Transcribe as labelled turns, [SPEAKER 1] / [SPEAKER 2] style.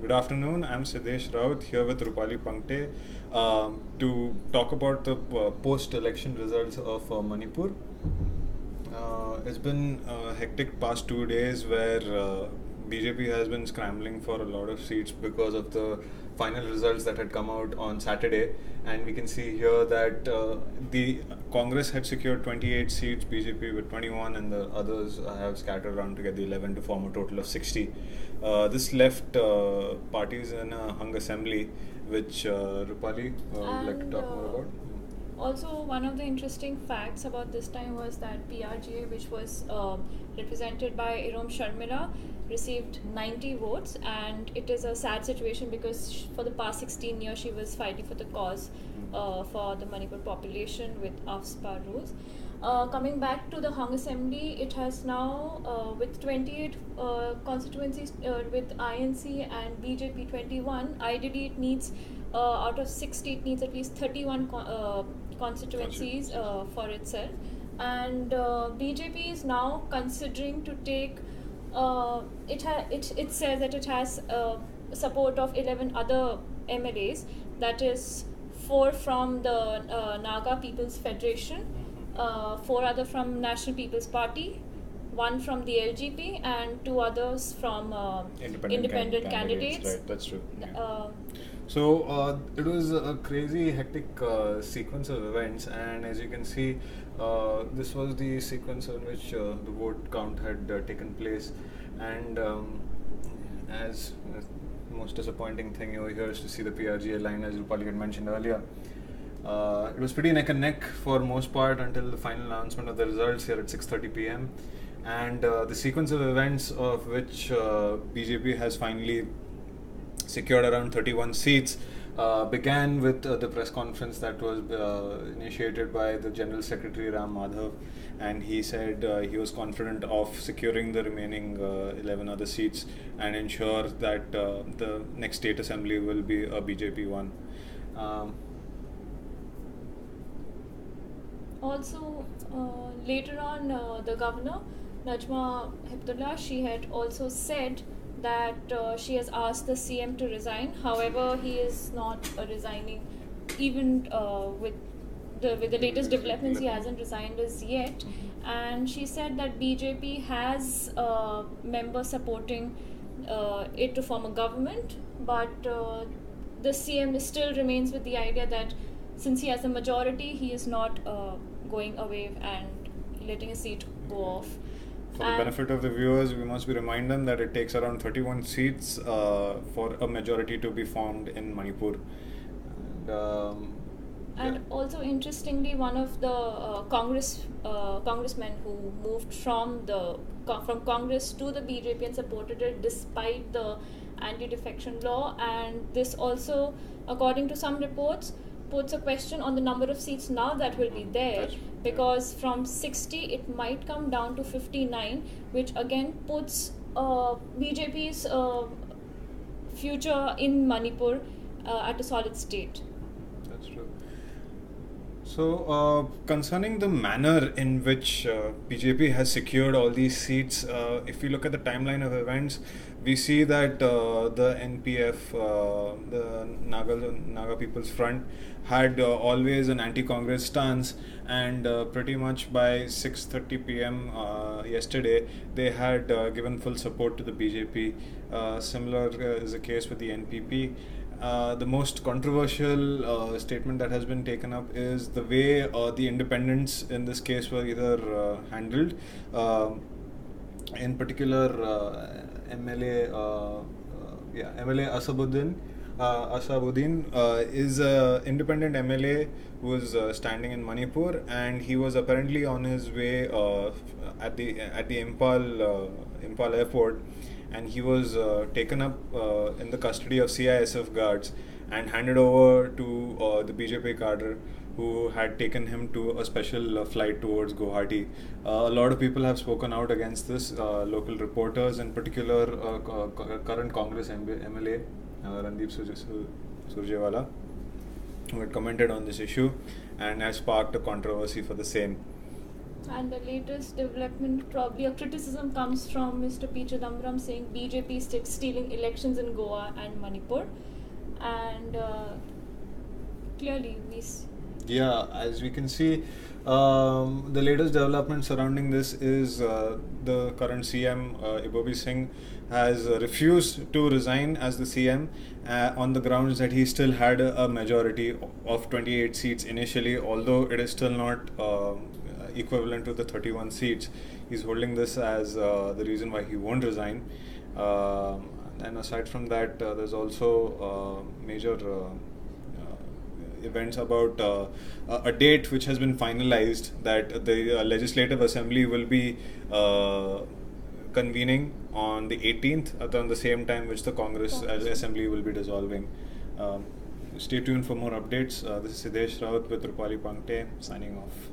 [SPEAKER 1] Good afternoon. I'm Siddhesh Raut here with Rupali Pangtey to talk about the post-election results of Manipur. It's been a hectic past 2 days where BJP has been scrambling for a lot of seats because of the final results that had come out on Saturday. And we can see here that the Congress had secured 28 seats, BJP with 21, and the others have scattered around to get the 11 to form a total of 60. This left parties in a hung assembly, which Rupali would like to
[SPEAKER 2] And
[SPEAKER 1] talk more about.
[SPEAKER 2] also, one of the interesting facts about this time was that PRGA, which was represented by Irom Sharmila, received 90 votes, and it is a sad situation because for the past 16 years she was fighting for the cause for the Manipur population with AFSPA rules. Coming back to the Hung Assembly, it has now, with 28 constituencies with INC and BJP 21, ideally it needs, out of 60, it needs at least 31 constituencies for itself. And BJP is now considering to take, it says that it has support of 11 other MLAs, that is 4 from the Naga People's Federation, 4 other from National People's Party, 1 from the LGP, and 2 others from independent candidates.
[SPEAKER 1] Right, that's true. Yeah.
[SPEAKER 2] Uh,
[SPEAKER 1] So it was a crazy, hectic sequence of events, and as you can see, this was the sequence in which the vote count had taken place. And as the most disappointing thing over here is to see the PRGA line, as Rupali had mentioned earlier. It was pretty neck and neck for most part until the final announcement of the results here at 6:30 p.m. And the sequence of events of which BJP has finally secured around 31 seats, began with the press conference that was initiated by the General Secretary Ram Madhav, and he said he was confident of securing the remaining 11 other seats and ensure that the next state assembly will be a BJP one.
[SPEAKER 2] Also, later on, the governor, Najma Heptullah, she had also said that she has asked the CM to resign. However, he is not resigning. Even with the latest developments, he hasn't resigned as yet. And she said that BJP has members supporting it to form a government, but the CM still remains with the idea that since he has a majority, he is not going away and letting his seat go off.
[SPEAKER 1] For the benefit of the viewers, we must remind them that it takes around 31 seats for a majority to be formed in Manipur.
[SPEAKER 2] And also, interestingly, one of the congressmen who moved from Congress to the BJP and supported it despite the anti-defection law, and this also, according to some reports, puts a question on the number of seats now that will be there, because from 60 it might come down to 59, which again puts BJP's future in Manipur at a solid state.
[SPEAKER 1] That's true. So, concerning the manner in which BJP has secured all these seats, if we look at the timeline of events, we see that the NPF, the Naga People's Front, had always an anti-Congress stance, and pretty much by 6:30 p.m. Yesterday, they had given full support to the BJP. Similar is the case with the NPP. The most controversial statement that has been taken up is the way the independents in this case were either handled. In particular, MLA Asabuddin is an independent MLA who was standing in Manipur, and he was apparently on his way at the Impal airport, and he was taken up in the custody of CISF guards and handed over to the BJP cadre who had taken him to a special flight towards Guwahati. A lot of people have spoken out against this, local reporters, in particular current Congress MLA Randeep Surjewala, who had commented on this issue and has sparked a controversy for the same.
[SPEAKER 2] And the latest development, probably a criticism, comes from Mr. P. Chidambaram saying BJP is stealing elections in Goa and Manipur. And clearly,
[SPEAKER 1] Yeah, as we can see, the latest development surrounding this is the current CM, Ibobi Singh, has refused to resign as the CM on the grounds that he still had a majority of 28 seats initially, although it is still not equivalent to the 31 seats. He's holding this as the reason why he won't resign. And aside from that, there's also major events about a date which has been finalized, that the Legislative Assembly will be convening on the 18th at the same time which the Congress Assembly will be dissolving. Stay tuned for more updates. This is Siddhesh Raut with Rupali Pangtey signing off.